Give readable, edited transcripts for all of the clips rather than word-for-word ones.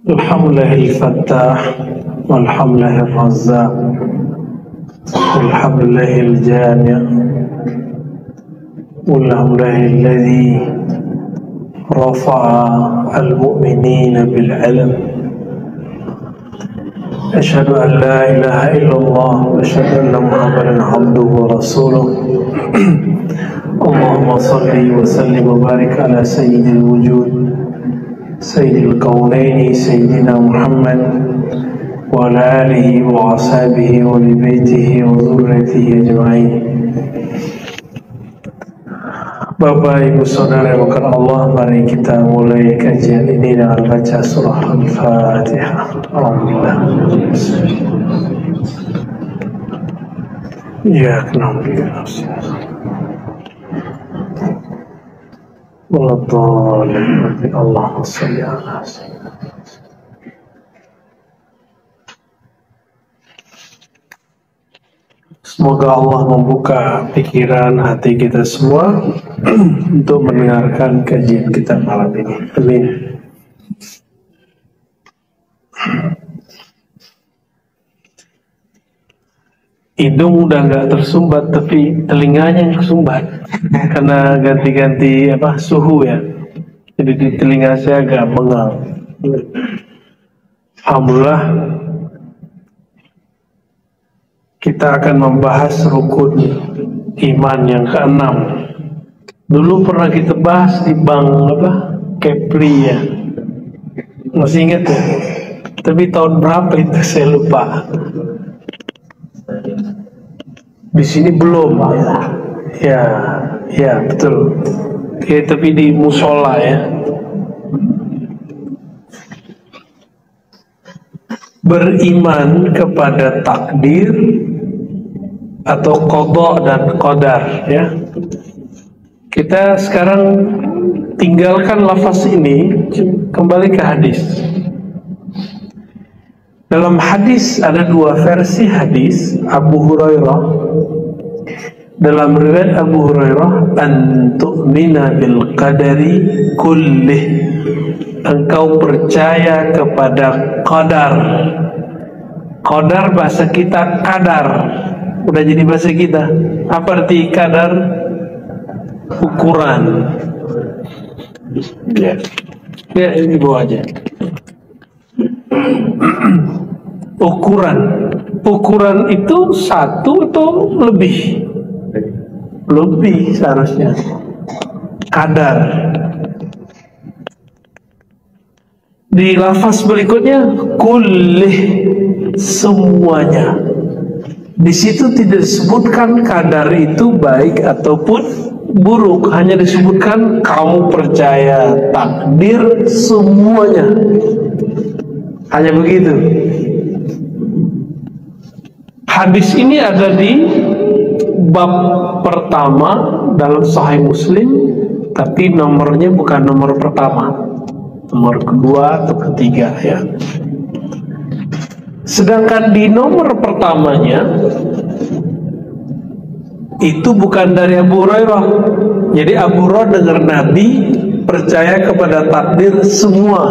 Alhamdulillah al-Fattah, walhamdulillah al-Razzaq, walhamdulillah al-Jami', walhamdulillah alladhi rafa'a al-mu'minina bil-'ilm. Ashhadu an la ilaha illallah wa ashhadu anna Muhammadan 'abduhu wa rasuluh. Allahumma salli wa sallim wa barik ala sayyidil wujud, sayyidil kaunaini, sayyidina Muhammad wa ala alihi wa ashabihi wa li baitihi wa dzurriyyatihi ajma'in. Bapak, Ibu, Saudara yang dimuliakan Allah, mari kita mulai kajian ini dengan baca surah Al-Fatihah. Alhamdulillah. Ya, kenapa? Allahumma shalli ala sayyidina. Semoga Allah membuka pikiran hati kita semua untuk mendengarkan kajian kita malam ini. Amin. Hidung udah nggak tersumbat, tapi telinganya yang kesumbat karena ganti-ganti suhu ya. Jadi di telinga saya agak bengal. Alhamdulillah, kita akan membahas rukun iman yang ke-6. Dulu pernah kita bahas di bank Kepri ya, masih ingat ya? Tapi tahun berapa itu saya lupa. Di sini belum, ya betul. Ya, tapi di musola ya. Beriman kepada takdir atau qada dan qadar ya. Kita sekarang tinggalkan lafaz ini, kembali ke hadis. Dalam hadis ada dua versi hadis Abu Hurairah. Dalam riwayat Abu Hurairah, an tu'mina bil qadari kullih, engkau percaya kepada qadar. Qadar bahasa kita kadar, udah jadi bahasa kita. Apa arti kadar? Ukuran. Ya ini bawa aja. Ukuran itu satu atau lebih seharusnya. Kadar. Di lafaz berikutnya kullih, semuanya. Di situ tidak disebutkan kadar itu baik ataupun buruk, hanya disebutkan kamu percaya takdir semuanya. Hanya begitu. Hadis ini ada di bab pertama dalam Sahih Muslim, tapi nomornya bukan nomor pertama, nomor kedua atau ketiga ya. Sedangkan di nomor pertamanya itu bukan dari Abu Hurairah. Jadi Abu Hurairah dengar Nabi percaya kepada takdir semua.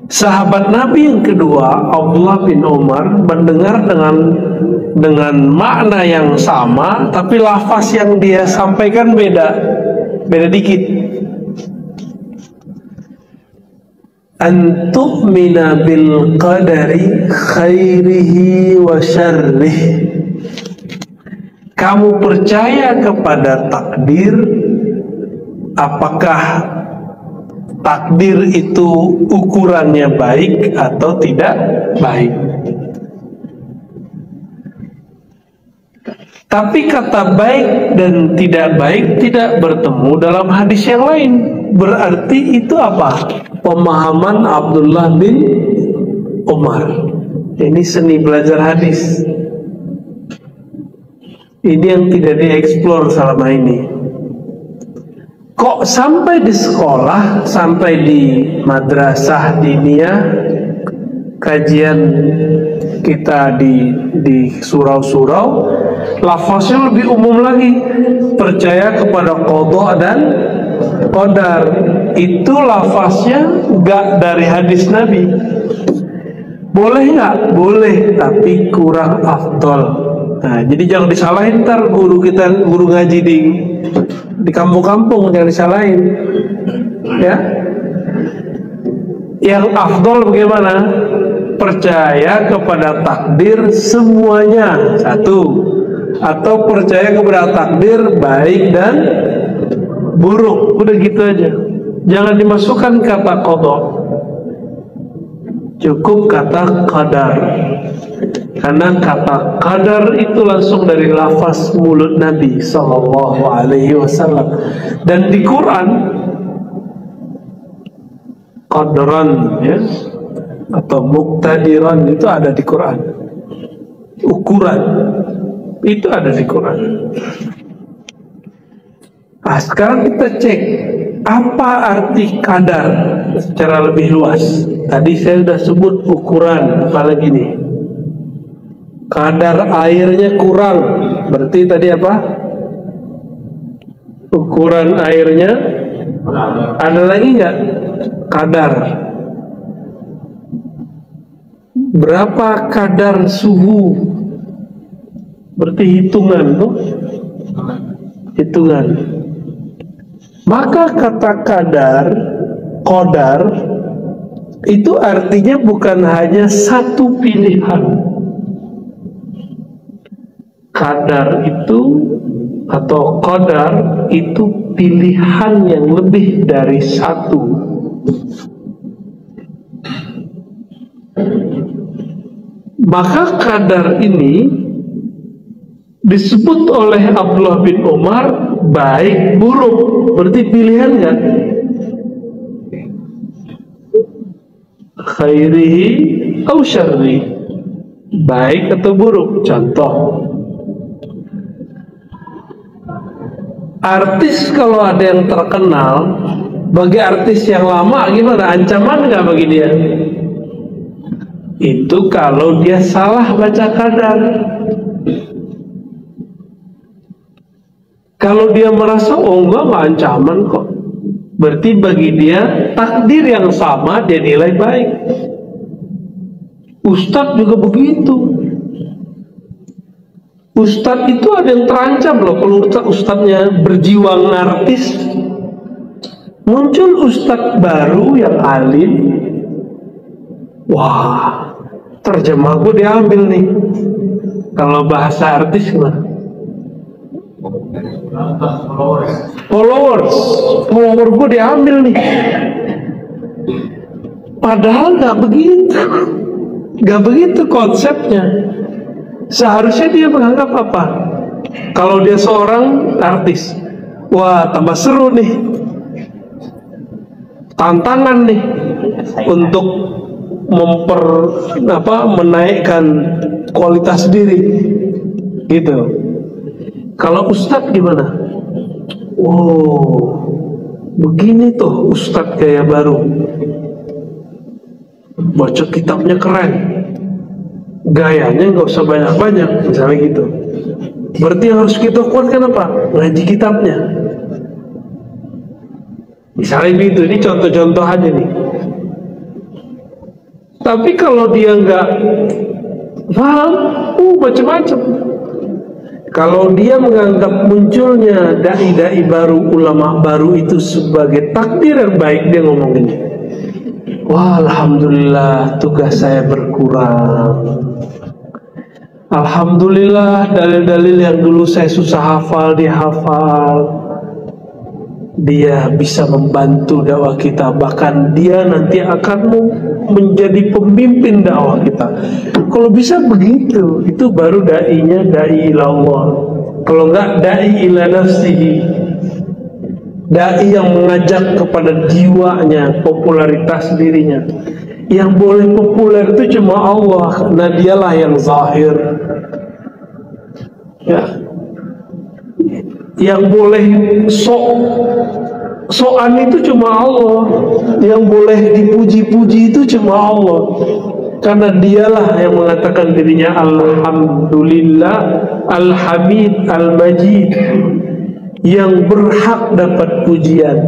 Sahabat Nabi yang kedua, Abdullah bin Umar, mendengar dengan makna yang sama, tapi lafaz yang dia sampaikan beda dikit. An tu'mina bil qadari khairihi wa syarrih. Kamu percaya kepada takdir, apakah takdir itu ukurannya baik atau tidak baik. Tapi kata baik dan tidak baik tidak bertemu dalam hadis yang lain. Berarti itu apa? Pemahaman Abdullah bin Umar. Ini seni belajar hadis. Ini yang tidak dieksplor selama ini. Kok sampai di sekolah, sampai di madrasah diniyah, kajian kita di surau-surau, lafaznya lebih umum lagi, percaya kepada qada dan qadar. itu lafaznya nggak dari hadis Nabi. Boleh nggak? Boleh, tapi kurang afdol. Nah, jadi jangan disalahin ntar guru kita, guru ngaji di kampung-kampung, jangan disalahin. Ya, yang afdol bagaimana? Percaya kepada takdir semuanya, satu, atau percaya kepada takdir baik dan buruk. Udah gitu aja. Jangan dimasukkan kata qada, cukup kata qadar. Karena kata qadar itu langsung dari lafaz mulut Nabi Sallallahu Alaihi Wasallam. Dan di Quran qadran, ya, atau muqtadiran itu ada di Quran. Ukuran itu ada di Quran. Nah, sekarang kita cek apa arti qadar secara lebih luas. Tadi saya sudah sebut ukuran, apalagi nih. Kadar airnya kurang, berarti tadi apa? Ukuran airnya. Ada lagi nggak? Kadar. Berapa kadar suhu? Berarti hitungan tuh. Hitungan. Maka kata kadar, qadar itu artinya bukan hanya satu pilihan. Kadar itu atau qadar itu pilihan yang lebih dari satu. Maka kadar ini disebut oleh Abdullah bin Umar baik buruk, berarti pilihan kan? Khairihi atau syarri, baik atau buruk. Contoh, artis kalau ada yang terkenal, bagi artis yang lama gimana? Ancaman nggak bagi dia? Itu kalau dia salah baca kadar. Kalau dia merasa oh enggak ancaman kok, berarti bagi dia takdir yang sama dia nilai baik. Ustadz juga begitu. Ustadz itu ada yang terancam loh. Kalau ustadznya berjiwa artis, muncul ustadz baru yang alim, wah, terjemah gue diambil nih. Kalau bahasa artis gimana? Follower gue diambil nih. Padahal nggak begitu konsepnya. Seharusnya dia menganggap apa? Kalau dia seorang artis, wah tambah seru nih, tantangan nih untuk menaikkan kualitas diri, gitu. Kalau ustadz gimana? Oh, begini tuh ustadz gaya baru, baca kitabnya keren, gayanya nggak usah banyak-banyak, misalnya gitu. Berarti yang harus kita kuatkan apa? Ngaji kitabnya. Misalnya gitu, ini contoh-contoh aja nih. Tapi kalau dia nggak paham, macam-macam. Kalau dia menganggap munculnya dai-dai baru, ulama baru itu sebagai takdir yang baik, dia ngomong gini, wah alhamdulillah tugas saya berkurang. Alhamdulillah dalil-dalil yang dulu saya susah hafal, dia hafal. Dia bisa membantu dakwah kita, bahkan dia nanti akan menjadi pemimpin dakwah kita. Kalau bisa begitu, itu baru dai-nya dai ila Allah. Kalau enggak, dai ila nafsihi, dai yang mengajak kepada jiwanya, popularitas dirinya. Yang boleh populer itu cuma Allah, karena dialah yang zahir, ya. Yang boleh soan itu cuma Allah. Yang boleh dipuji-puji itu cuma Allah, karena dialah yang mengatakan dirinya Alhamdulillah, Al-Hamid, Al-Majid, yang berhak dapat pujian.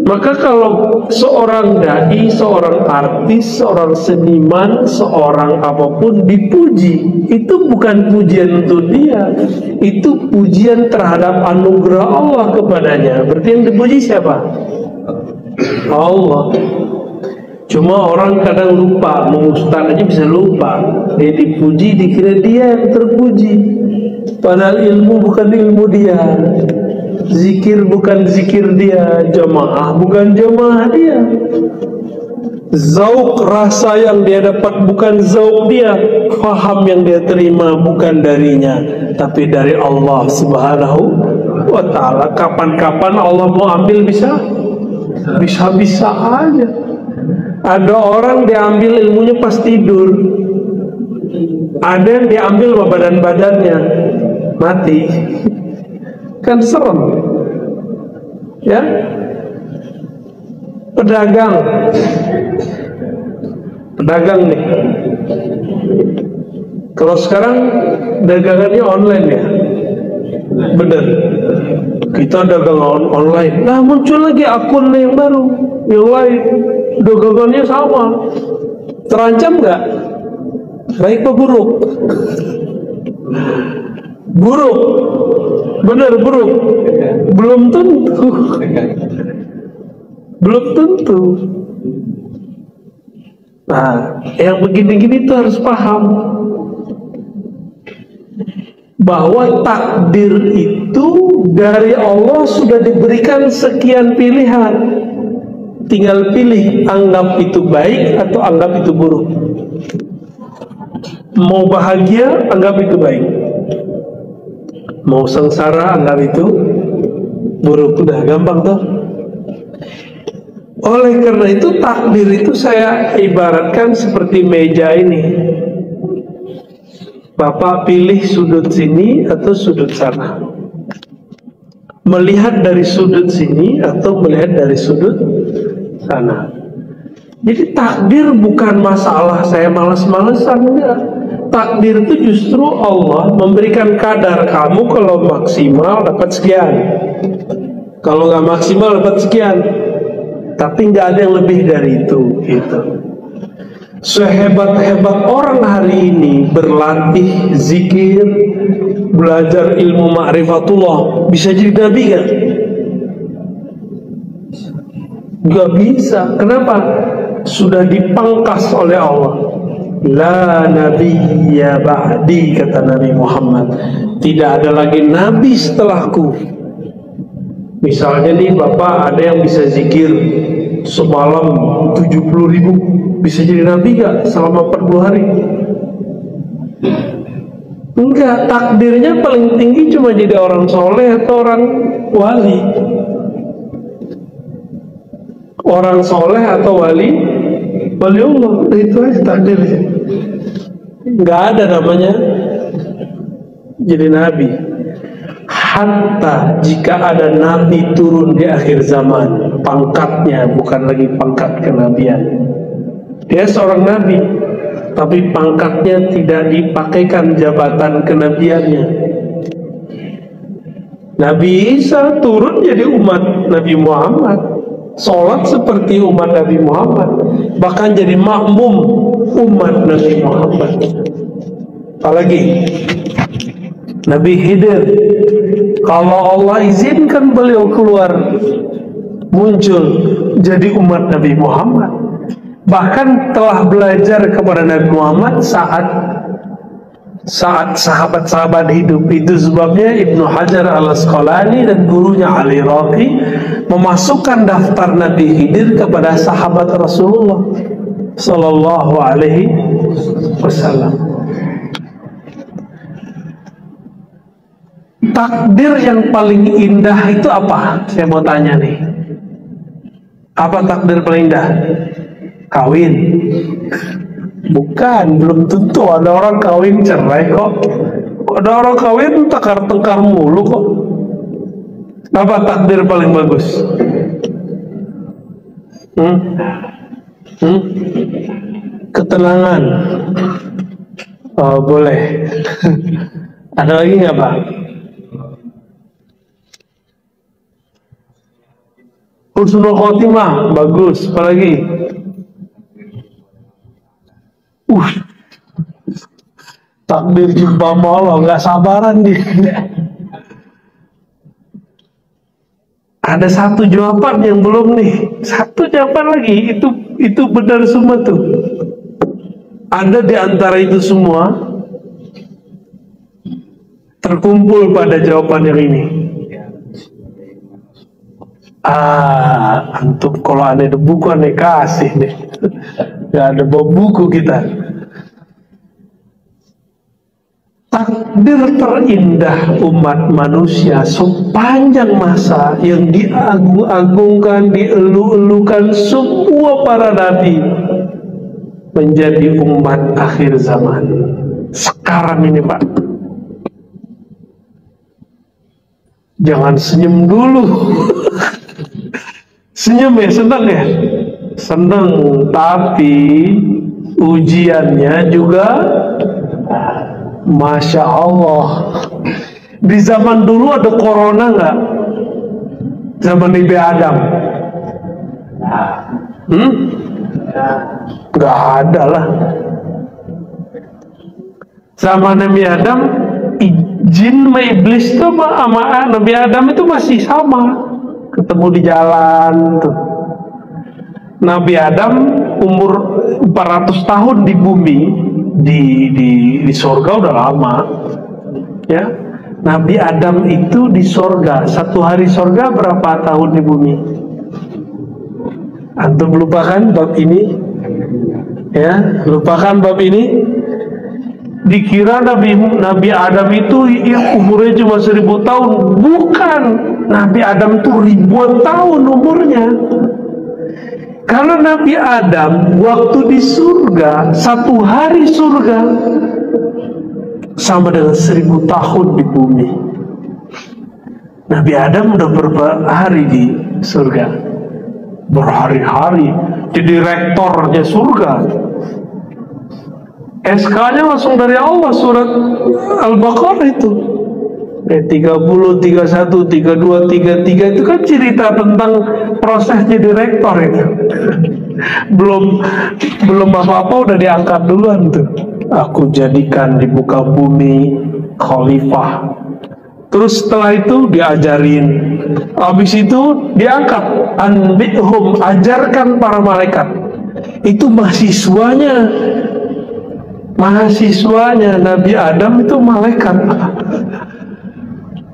Maka kalau seorang dai, seorang artis, seorang seniman, seorang apapun dipuji, itu bukan pujian untuk dia, itu pujian terhadap anugerah Allah kepadanya. Berarti yang dipuji siapa? Allah. Cuma orang kadang lupa, mau ustaz aja bisa lupa. Dia dipuji, dikira dia yang terpuji. Padahal ilmu bukan ilmu dia, zikir bukan zikir dia, jamaah bukan jamaah dia, zauk rasa yang dia dapat bukan zauk dia, faham yang dia terima bukan darinya, tapi dari Allah Subhanahu wa ta'ala. Kapan-kapan Allah mau ambil bisa aja. Ada orang diambil ilmunya pas tidur, ada yang diambil badan-badannya mati. Kan serem ya. Pedagang nih, kalau sekarang dagangannya online ya, bener, kita dagang online. Nah muncul lagi akun yang baru, yang lain dagangannya sama. Terancam nggak? Baik apa buruk? Buruk, benar buruk. Belum tentu. Belum tentu. Nah, yang begini-gini tuh harus paham bahwa takdir itu dari Allah sudah diberikan sekian pilihan. Tinggal pilih, anggap itu baik atau anggap itu buruk. Mau bahagia, anggap itu baik. Mau sengsara, anggap itu buruk. Udah gampang tuh. Oleh karena itu takdir itu saya ibaratkan seperti meja ini. Bapak pilih sudut sini atau sudut sana, melihat dari sudut sini atau melihat dari sudut sana. Jadi takdir bukan masalah saya malas-malesan, enggak. Takdir itu justru Allah memberikan kadar, kamu kalau maksimal dapat sekian, kalau nggak maksimal dapat sekian, tapi nggak ada yang lebih dari itu gitu. Sehebat-hebat orang hari ini berlatih zikir, belajar ilmu ma'rifatullah, bisa jadi nabi gak? Gak bisa. Kenapa? Sudah dipangkas oleh Allah. La nabiyya ba'di, kata Nabi Muhammad. Tidak ada lagi nabi setelahku. Misalnya nih Bapak ada yang bisa zikir semalam 70.000, bisa jadi nabi gak selama 40 hari? Enggak, takdirnya paling tinggi cuma jadi orang soleh atau orang wali. Orang soleh atau wali Allah, itu aja takdirnya. Enggak ada namanya jadi nabi. Hatta jika ada nabi turun di akhir zaman, pangkatnya bukan lagi pangkat kenabian. Dia seorang nabi, tapi pangkatnya tidak dipakaikan jabatan kenabiannya. Nabi Isa turun jadi umat Nabi Muhammad, sholat seperti umat Nabi Muhammad, bahkan jadi makmum umat Nabi Muhammad. Apalagi Nabi Khidir, kalau Allah izinkan beliau keluar, muncul jadi umat Nabi Muhammad, bahkan telah belajar kepada Nabi Muhammad saat sahabat-sahabat hidup. Itu sebabnya Ibnu Hajar al-Asqalani dan gurunya Al-Iraqi memasukkan daftar Nabi Khidir kepada sahabat Rasulullah Sallallahu Alaihi Wasallam. Takdir yang paling indah itu apa? Saya mau tanya nih. Apa takdir paling indah? Kawin? Bukan, belum tentu. Ada orang kawin cerai kok. Ada orang kawin tekar-tekar mulu kok. Apa takdir paling bagus? Ketenangan. Oh, boleh. Ada lagi nggak Pak? husnul khotimah, bagus. Apalagi? Takdir jumpa sama Allah, nggak sabaran dia. Ada satu jawaban yang belum nih, satu jawaban lagi, itu benar semua tuh. Ada di antara itu semua terkumpul pada jawaban yang ini. Antum kalau ada buku aneh kasih nih. Gak ada bawa buku kita. Takdir terindah umat manusia sepanjang masa yang diagung-agungkan, dielu-elukan semua para nabi menjadi umat akhir zaman. Sekarang ini Pak, jangan senyum dulu. Senyum ya, senang ya? Senang, tapi ujiannya juga Masya Allah. Di zaman dulu ada corona nggak? Zaman Nabi Adam? Nggak ada lah. Zaman Nabi Adam, jin sama iblis itu sama Nabi Adam itu masih sama, ketemu di jalan tuh. Nabi Adam umur 400 tahun di bumi, di sorga udah lama ya. Nabi Adam itu di sorga, satu hari sorga berapa tahun di bumi? Antum lupakan bab ini ya, lupakan bab ini. Dikira Nabi Adam itu umurnya cuma 1000 tahun. Bukan, Nabi Adam itu ribuan tahun umurnya. Kalau Nabi Adam waktu di surga, satu hari surga sama dengan 1000 tahun di bumi. Nabi Adam udah berapa hari di surga? Berhari-hari. Jadi rektornya surga. SK-nya langsung dari Allah, surat Al-Baqarah itu. 30, 31, 32, 33 itu kan cerita tentang proses jadi rektor itu. belum apa-apa udah diangkat duluan tuh. Aku jadikan di muka bumi khalifah. Terus setelah itu diajarin. Habis itu diangkat. Anbihum, ajarkan para malaikat. Itu mahasiswanya Nabi Adam itu malaikat.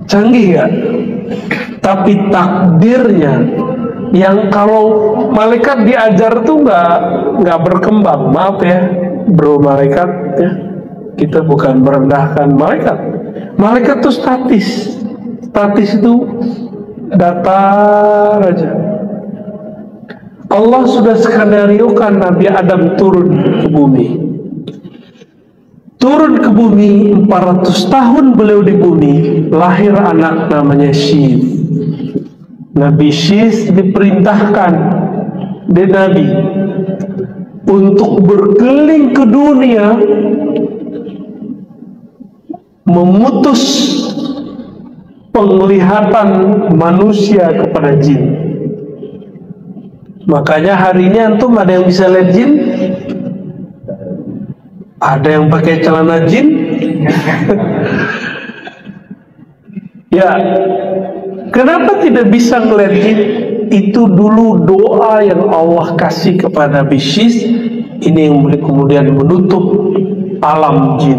Canggih ya? Tapi takdirnya yang kalau malaikat diajar tuh nggak berkembang. Maaf ya bro malaikat ya, kita bukan merendahkan malaikat. Malaikat tuh statis itu datar aja. Allah sudah skenariokan Nabi Adam turun ke bumi. Turun ke bumi, 400 tahun beliau di bumi, lahir anak namanya Syith. Nabi Syith diperintahkan di Nabi untuk berkeliling ke dunia memutus penglihatan manusia kepada jin. Makanya hari ini antum ada yang bisa lihat jin? Ada yang pakai celana jin? Ya, kenapa tidak bisa ngeliat jin? Itu dulu doa yang Allah kasih kepada Nabi Syith. Ini yang kemudian menutup alam jin.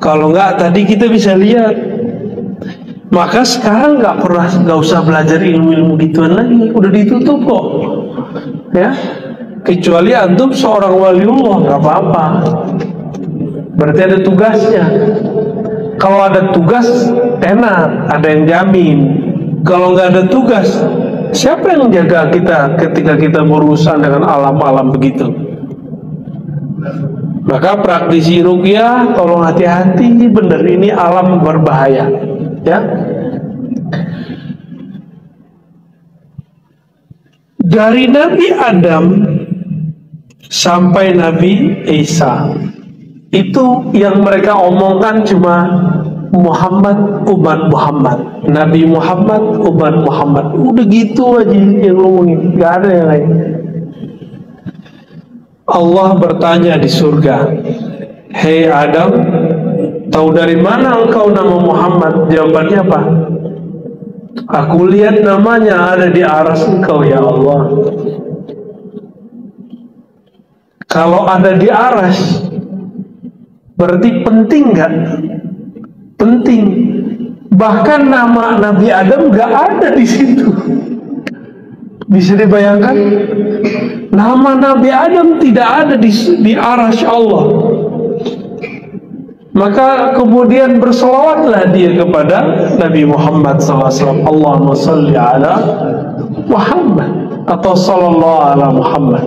Kalau nggak tadi kita bisa lihat. Maka sekarang nggak usah belajar ilmu-ilmu gituan lagi. Udah ditutup kok. Ya. Kecuali antum seorang waliullah, nggak apa-apa. Berarti ada tugasnya. Kalau ada tugas, enak, ada yang jamin. Kalau nggak ada tugas, siapa yang jaga kita ketika kita berurusan dengan alam-alam begitu? Maka praktisi ruqyah, tolong hati-hati, bener ini alam berbahaya. Ya. Dari Nabi Adam sampai Nabi Isa, itu yang mereka omongkan cuma Muhammad umat Muhammad, Nabi Muhammad umat Muhammad. Udah gitu aja yang ngomongin, gak ada yang lain. Allah bertanya di surga, "Hei Adam, tahu dari mana engkau nama Muhammad?" Jawabannya apa? "Aku lihat namanya ada di aras engkau ya Allah." Kalau ada di aras, berarti penting nggak? Penting. Bahkan nama Nabi Adam nggak ada di situ. Bisa dibayangkan? Nama Nabi Adam tidak ada di arsy Allah. Maka kemudian berselawatlah dia kepada Nabi Muhammad SAW. Allahumma salli ala Muhammad atau sallallahu ala Muhammad.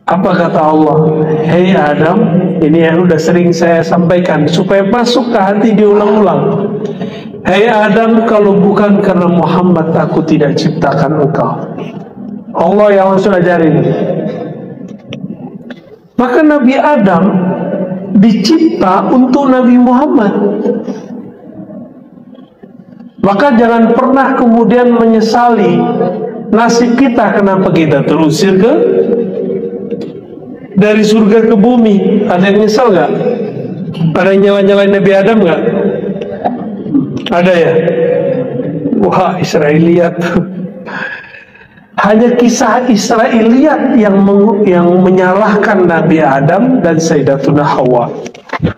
Apa kata Allah? "Hei Adam," ini yang udah sering saya sampaikan supaya masuk ke hati, diulang-ulang. "Hei Adam, kalau bukan karena Muhammad aku tidak ciptakan engkau." Allah yang langsung ajarin. Maka Nabi Adam dicipta untuk Nabi Muhammad. Maka jangan pernah kemudian menyesali nasib kita, kenapa kita terusir dari surga ke bumi. Ada yang nyesal nggak? Ada yang nyala-nyalain Nabi Adam nggak? Ada ya? Wah, Israiliyat. Hanya kisah Israiliyat yang menyalahkan Nabi Adam dan Sayyidatuna Hawa.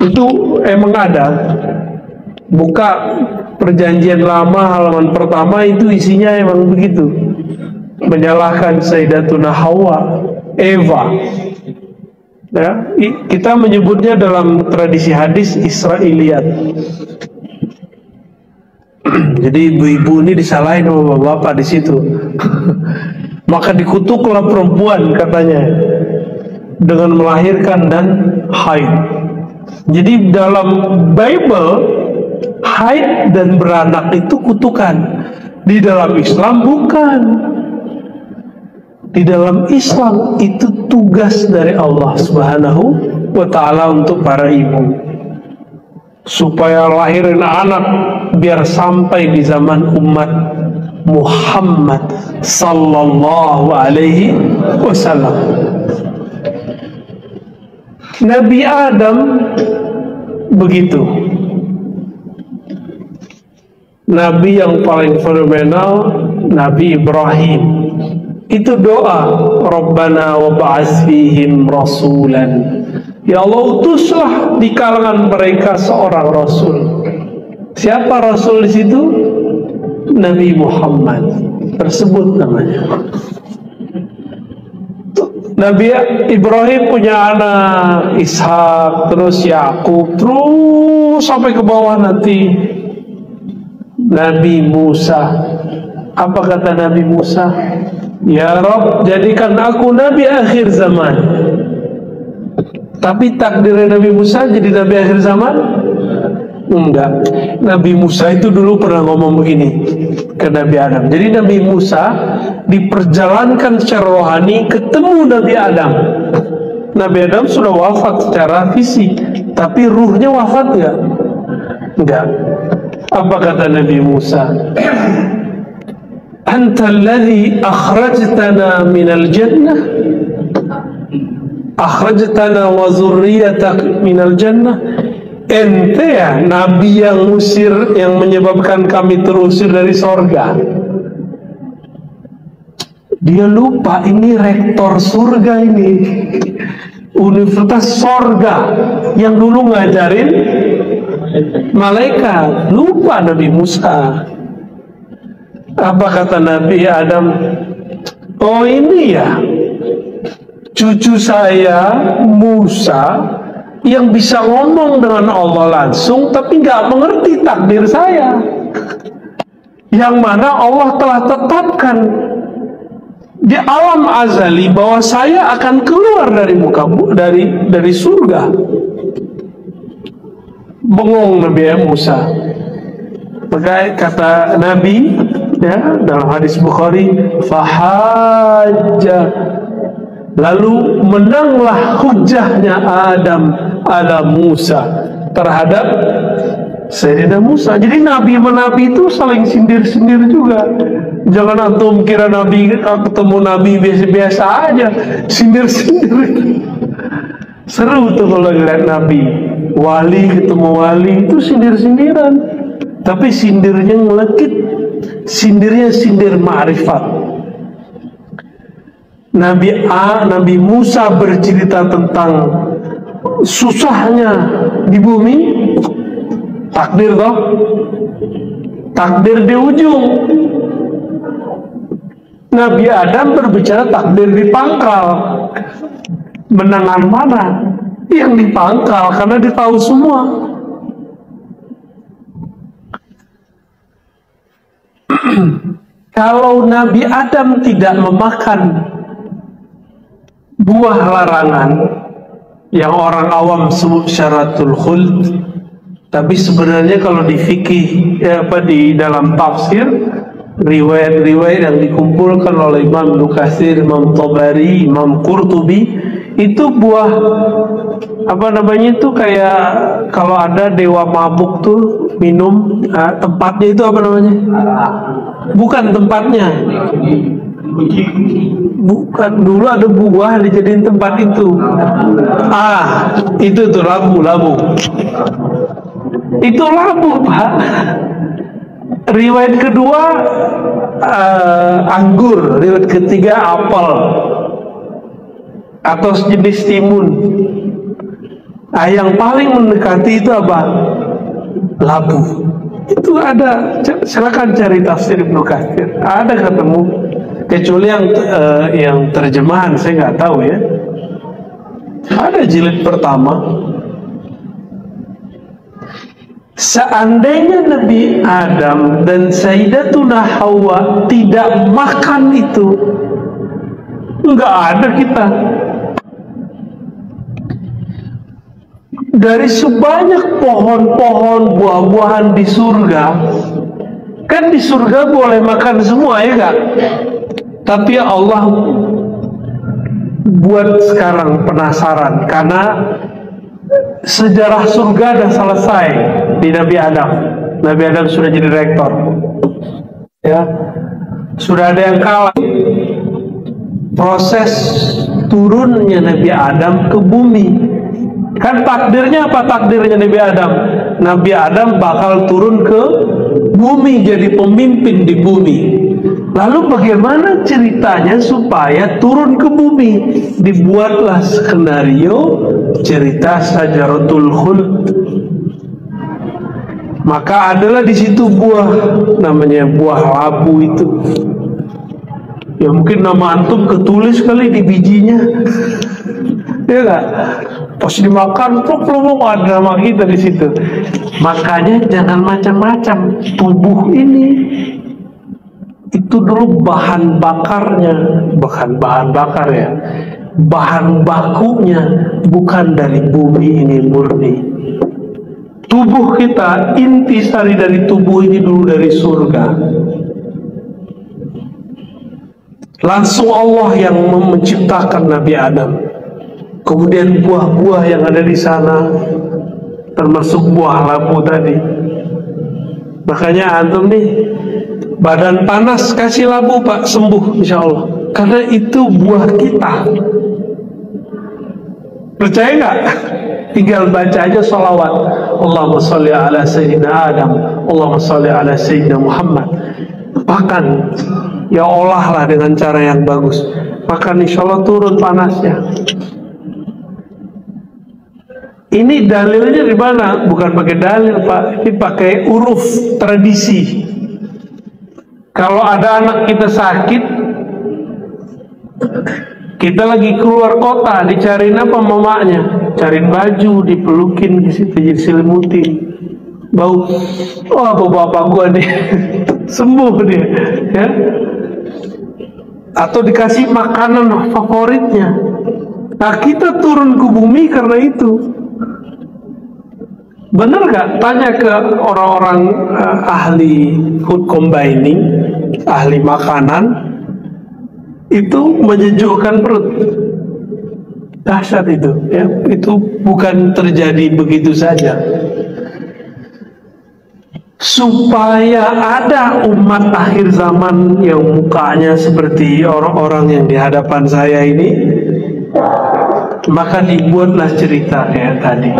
Itu emang ada. Buka Perjanjian Lama halaman pertama, itu isinya emang begitu. Menyalahkan Sayyidatuna Hawa, Eva. Ya, kita menyebutnya dalam tradisi hadis Israiliyat. Jadi ibu-ibu ini disalahin sama bapak di situ. Maka dikutuklah perempuan katanya dengan melahirkan dan haid. Jadi dalam Bible haid dan beranak itu kutukan. Di dalam Islam bukan. Di dalam Islam itu tugas dari Allah Subhanahu wa ta'ala untuk para ibu, supaya lahirin anak biar sampai di zaman umat Muhammad sallallahu alaihi wasallam. Nabi Adam begitu. Nabi yang paling fenomenal Nabi Ibrahim. Itu doa, Rabbana wa ba'ats fihim rasulan. Ya Allah, utuslah di kalangan mereka seorang rasul. Siapa rasul di situ? Nabi Muhammad. Tersebut namanya. Nabi Ibrahim punya anak Ishak, terus Yakub, terus sampai ke bawah nanti Nabi Musa. Apa kata Nabi Musa? "Ya Rabb, jadikan aku Nabi akhir zaman." Tapi takdirnya Nabi Musa jadi Nabi akhir zaman? Enggak. Nabi Musa itu dulu pernah ngomong begini ke Nabi Adam. Jadi Nabi Musa diperjalankan secara rohani ketemu Nabi Adam. Nabi Adam sudah wafat secara fisik, tapi ruhnya wafat enggak? Enggak. Apa kata Nabi Musa? "Anta alladhi akhrajtana minal jannah, akhrajtana wa zurriyatak minal jannah." Ente ya Nabi yang usir, yang menyebabkan kami terusir dari sorga. Dia lupa ini rektor surga ini, universitas sorga yang dulu ngajarin malaikat. Lupa Nabi Musa. Apa kata Nabi Adam? "Oh ini ya cucu saya Musa yang bisa ngomong dengan Allah langsung, tapi nggak mengerti takdir saya, yang mana Allah telah tetapkan di alam azali bahwa saya akan keluar dari dari surga." Bengong Nabi Musa. Maka kata Nabi, ya, dalam hadis Bukhari, "Fahajja," lalu menanglah hujahnya Adam ala Musa. terhadap Sayyidina Musa. Jadi nabi menabi itu saling sindir-sindir juga. Jangan antum kira nabi ketemu nabi biasa-biasa aja, sindir-sindir. Seru tuh kalau lihat nabi, wali ketemu wali itu sindir-sindiran. Tapi sindirnya ngelekit, sindirnya sindir ma'rifat. Nabi Musa bercerita tentang susahnya di bumi, takdir toh, takdir di ujung. Nabi Adam berbicara takdir di pangkal. Menangan mana? Yang di pangkal, karena dia tahu semua. Kalau Nabi Adam tidak memakan buah larangan yang orang awam sebut syaratul khuld, tapi sebenarnya kalau di fikih di dalam tafsir, riwayat-riwayat yang dikumpulkan oleh Imam Ibnu Katsir, Imam Tabari, Imam Qurtubi, itu buah itu kayak kalau ada dewa mabuk tuh minum, tempatnya itu apa namanya? Bukan tempatnya. Bukan, dulu ada buah dijadiin tempat itu. Itu tuh labu. Itu labu, Pak. Riwayat kedua anggur, riwayat ketiga apel atau jenis timun. Yang paling mendekati itu apa? Labu. Itu ada, silakan cari tafsir Ibnu Katsir, ada ketemu. Kecuali yang terjemahan saya nggak tahu ya. Ada jilid pertama. Seandainya Nabi Adam dan Sayyidatuna Hawa tidak makan itu, nggak ada kita. Dari sebanyak pohon-pohon buah-buahan di surga, kan di surga boleh makan semua ya kak? Tapi Allah buat sekarang penasaran, karena sejarah surga sudah selesai di Nabi Adam. Nabi Adam sudah jadi rektor, ya, sudah ada yang kalah. Proses turunnya Nabi Adam ke bumi, kan takdirnya apa? Takdirnya Nabi Adam, Nabi Adam bakal turun ke bumi jadi pemimpin di bumi. Lalu bagaimana ceritanya supaya turun ke bumi? Dibuatlah skenario cerita Syajaratul Khuld. Maka adalah di situ buah, namanya buah labu itu. Ya mungkin nama antum ketulis kali di bijinya. Ya enggak? Pas dimakan, plok ada nama kita di situ. Makanya jangan macam-macam. Tubuh ini itu dulu bahan bakarnya, bukan bahan bakar ya, bahan bakunya bukan dari bumi ini murni. Tubuh kita, intisari dari tubuh ini dulu dari surga. Langsung Allah yang menciptakan Nabi Adam. Kemudian buah-buah yang ada di sana, termasuk buah labu tadi. Makanya antum nih, badan panas kasih labu Pak, sembuh insya Allah. Karena itu buah kita. Percaya nggak? Tinggal baca aja salawat. Allahumma sholli ala Sayyidina Adam, Allahumma sholli ala Sayyidina Muhammad. Makan, ya olah lah dengan cara yang bagus. Makan insya Allah turun panasnya. Ini dalilnya di mana? Bukan pakai dalil Pak, ini pakai uruf tradisi. Kalau ada anak kita sakit, kita lagi keluar kota, dicariin apa mamanya? Cariin baju, dipelukin di situ, diselimutin. Bau, bau bapak gua nih, sembuh dia, ya. Atau dikasih makanan favoritnya. Nah kita turun ke bumi karena itu. Benar gak? Tanya ke orang-orang ahli food combining, ahli makanan, itu menyejukkan perut. Dahsyat itu, ya. Itu bukan terjadi begitu saja. Supaya ada umat akhir zaman yang mukanya seperti orang-orang yang di hadapan saya ini, maka dibuatlah cerita kayak tadi.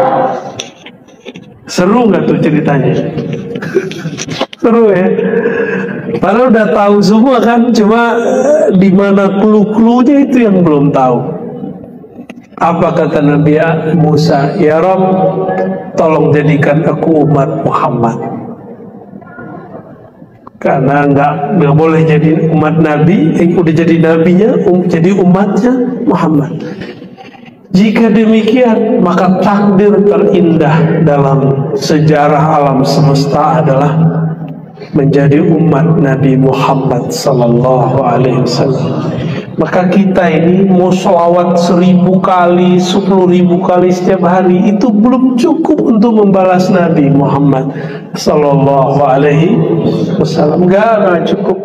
Seru nggak tuh ceritanya? Seru ya. Padahal udah tahu semua kan, cuma di mana clue-cluenya itu yang belum tahu. Apa kata Nabi Musa? Ya Rabb, tolong jadikan aku umat Muhammad. Karena nggak boleh jadi umat Nabi, udah jadi nabinya, jadi umatnya Muhammad. Jika demikian, maka takdir terindah dalam sejarah alam semesta adalah menjadi umat Nabi Muhammad sallallahu alaihi wasallam. Maka kita ini mau sholawat 1000 kali, 10.000 kali setiap hari, itu belum cukup untuk membalas Nabi Muhammad sallallahu alaihi wasallam. Enggak cukup.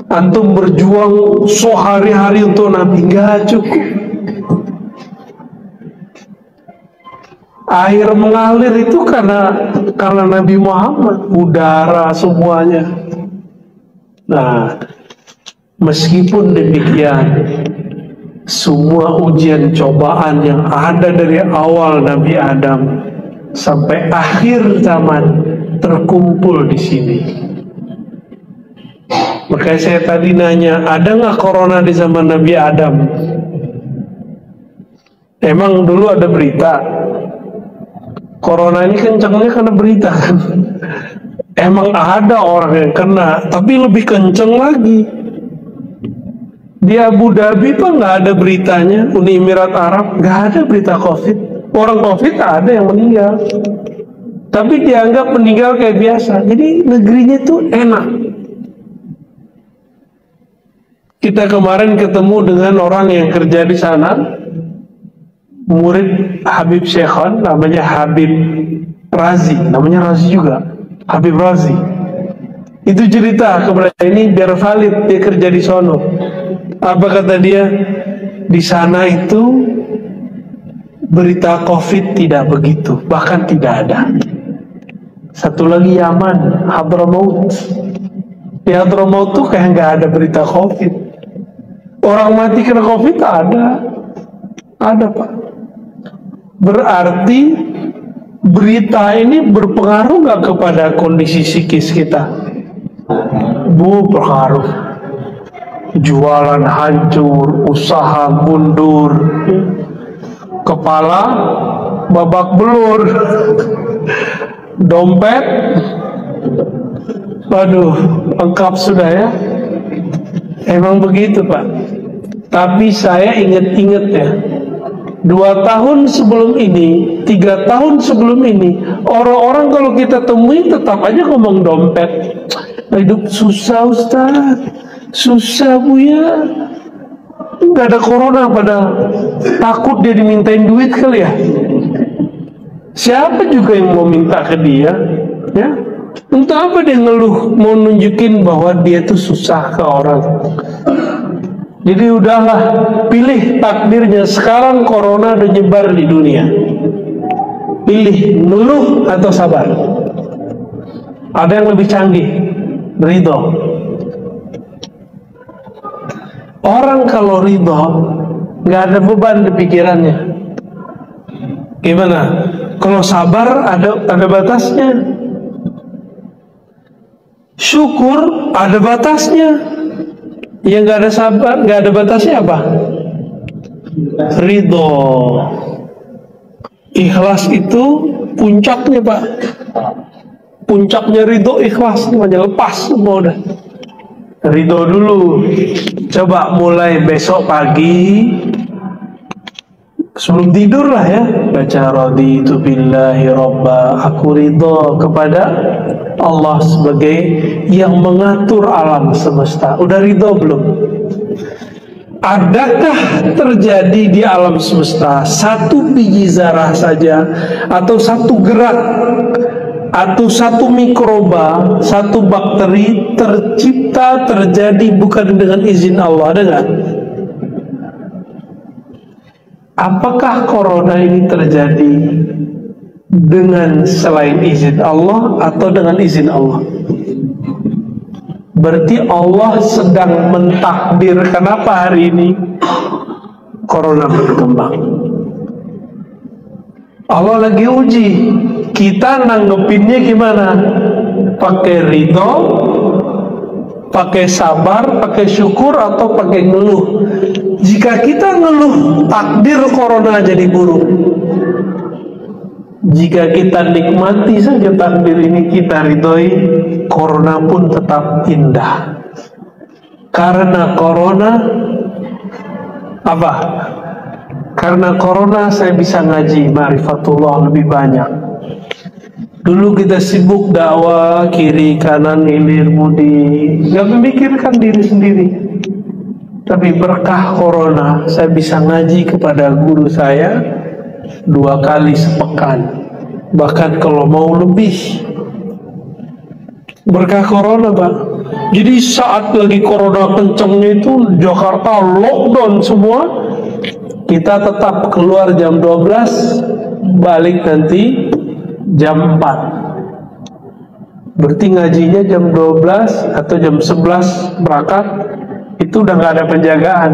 Antum berjuang sehari-hari untuk Nabi, enggak cukup. Air mengalir itu karena Nabi Muhammad, udara semuanya. Nah, meskipun demikian, semua ujian cobaan yang ada dari awal Nabi Adam sampai akhir zaman terkumpul di sini. Makanya saya tadi nanya, ada nggak corona di zaman Nabi Adam? Emang dulu ada berita? Corona ini kencangnya karena berita kan? Emang ada orang yang kena, tapi lebih kenceng lagi. Di Abu Dhabi pak nggak ada beritanya, Uni Emirat Arab nggak ada berita COVID. Orang COVID ada yang meninggal, tapi dianggap meninggal kayak biasa. Jadi negerinya tuh enak. Kita kemarin ketemu dengan orang yang kerja di sana, murid Habib Syekhon, namanya Habib Razi, namanya Razi juga, Habib Razi. Itu cerita kepada ini biar valid, dia kerja di sono. Apa kata dia? Di sana itu berita COVID tidak begitu, bahkan tidak ada. Satu lagi Yaman, Hadramaut. Di Hadramaut tuh kayak nggak ada berita COVID. Orang mati kena COVID ada pak. Berarti berita ini berpengaruh nggak kepada kondisi psikis kita? Berpengaruh. Jualan hancur, usaha mundur, kepala babak belur, dompet, waduh, lengkap sudah ya. Emang begitu pak. Tapi saya ingat-ingat ya, 2 tahun sebelum ini, 3 tahun sebelum ini, orang-orang kalau kita temui tetap aja ngomong dompet. Hidup susah Ustaz, susah Bu ya. Nggak ada corona, pada takut dia dimintain duit kali ya. Siapa juga yang mau minta ke dia, ya? Untuk apa dia ngeluh, mau nunjukin bahwa dia tuh susah ke orang. Jadi udahlah, pilih takdirnya. Sekarang corona udah nyebar di dunia. Pilih ngeluh atau sabar. Ada yang lebih canggih, ridho. Orang kalau ridho, nggak ada beban di pikirannya. Gimana? Kalau sabar ada batasnya. Syukur ada batasnya. Yang nggak ada sabar, nggak ada batasnya apa? Ridho. Ikhlas itu puncaknya pak. Puncaknya ridho ikhlas, namanya lepas semua udah. Ridho dulu. Coba mulai besok pagi, sebelum tidur lah ya, baca raditu billahi robba, aku ridho kepada Allah sebagai yang mengatur alam semesta. Udah ridho belum? Adakah terjadi di alam semesta satu biji zarah saja, atau satu gerak, atau satu mikroba, satu bakteri tercipta, terjadi bukan dengan izin Allah? Ada nggak? apakah corona ini terjadi dengan selain izin Allah atau dengan izin Allah? Berarti Allah sedang mentakdir kenapa hari ini corona berkembang. Allah lagi uji kita, nanggepinnya gimana? Pakai ridho, pakai sabar, pakai syukur, atau pakai ngeluh? Jika kita ngeluh, takdir corona jadi buruk. Jika kita nikmati saja takdir ini, kita ridhoi, corona pun tetap indah. Karena corona apa? Karena corona saya bisa ngaji ma'rifatullah lebih banyak. Dulu kita sibuk dakwah kiri kanan hilir budi, nggak memikirkan diri sendiri. Tapi berkah corona saya bisa ngaji kepada guru saya 2 kali sepekan, bahkan kalau mau lebih. Berkah corona, Pak. Jadi saat lagi corona kencengnya itu Jakarta lockdown semua, kita tetap keluar jam 12, balik nanti jam 4. Berarti ngajinya jam 12 atau jam 11 berangkat, itu udah nggak ada penjagaan.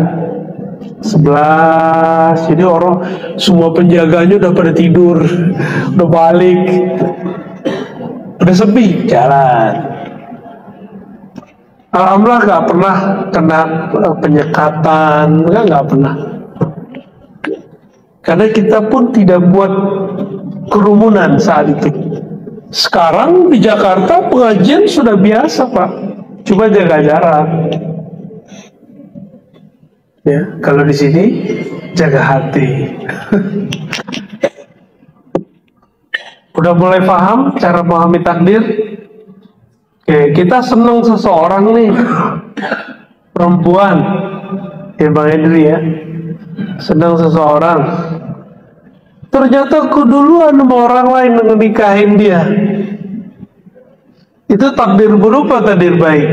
11, jadi orang semua penjaganya udah pada tidur, udah balik, udah sepi jalan. Alhamdulillah nggak pernah kena penyekatan, nggak pernah. Karena kita pun tidak buat kerumunan saat itu. Sekarang di Jakarta pengajian sudah biasa, Pak. Coba jaga jarak. Ya, kalau di sini jaga hati. Udah mulai paham cara memahami takdir? Oke, kita senang seseorang nih, perempuan, ya Bang Edri ya, senang seseorang. Ternyata keduluan sama orang lain menikahin dia. Itu takdir buruk atau takdir baik?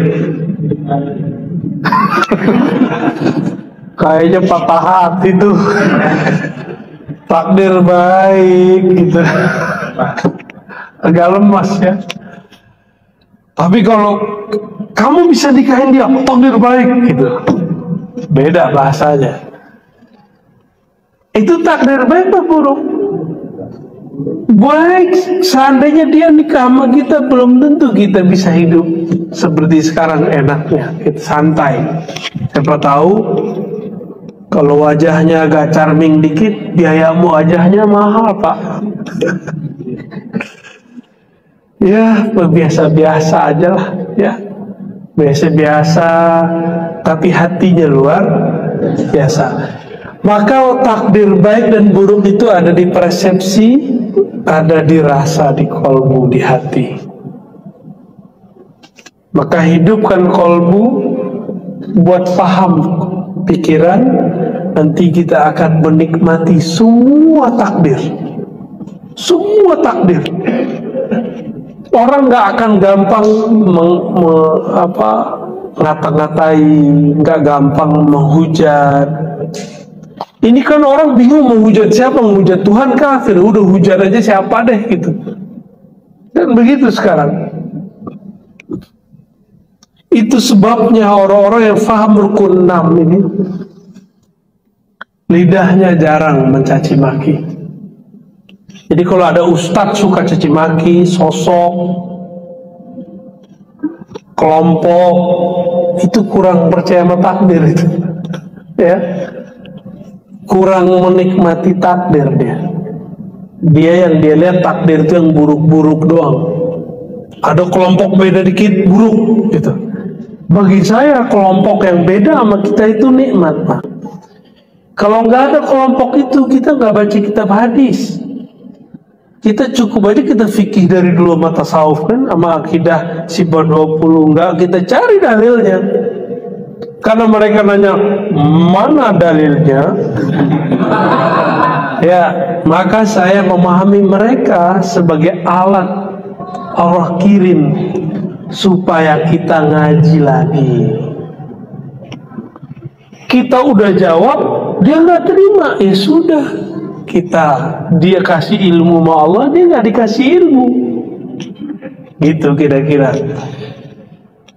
Kayaknya patah hati tuh. Takdir baik gitu. Agak lemas ya. Tapi kalau kamu bisa nikahin dia, takdir baik gitu. Beda bahasanya. Itu takdir baik atau buruk? Baik, seandainya dia nikah sama kita, belum tentu kita bisa hidup seperti sekarang enaknya, kita santai. Siapa tahu kalau wajahnya agak charming dikit, biayamu wajahnya mahal, Pak. Ya, biasa-biasa aja lah, ya. Biasa-biasa, tapi hatinya luar biasa. Maka takdir baik dan buruk itu ada di persepsi, ada di rasa, di kolbu, di hati. Maka hidupkan kolbu, buat paham pikiran, nanti kita akan menikmati semua takdir. Semua takdir. Orang nggak akan gampang ngata-ngatai, nggak gampang menghujat. Ini kan orang bingung menghujat siapa, menghujat Tuhan kafir, udah hujat aja siapa deh gitu. Dan begitu sekarang. Itu sebabnya orang-orang yang faham rukun 6 ini lidahnya jarang mencaci maki. Jadi kalau ada ustadz suka caci maki, sosok, kelompok, itu kurang percaya sama takdir itu. Ya. Kurang menikmati takdir dia. Dia yang dia lihat takdir itu yang buruk-buruk doang. Ada kelompok beda dikit buruk gitu. Bagi saya kelompok yang beda sama kita itu nikmat, Pak. Kalau nggak ada kelompok itu, kita nggak baca kitab hadis. Kita cukup aja kita fikih dari dulu sama tasawuf kan, sama akidah Sibah 20, nggak kita cari dalilnya. Karena mereka nanya, mana dalilnya? Ya, maka saya memahami mereka sebagai alat Allah kirim supaya kita ngaji lagi. Kita udah jawab, dia nggak terima, ya sudah, dia kasih ilmu sama Allah, dia nggak dikasih ilmu, gitu kira-kira.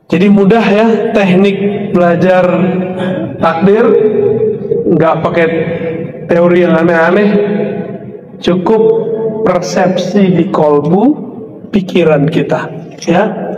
Jadi mudah ya teknik belajar takdir, nggak pakai teori yang aneh-aneh, cukup persepsi di kolbu pikiran kita, ya.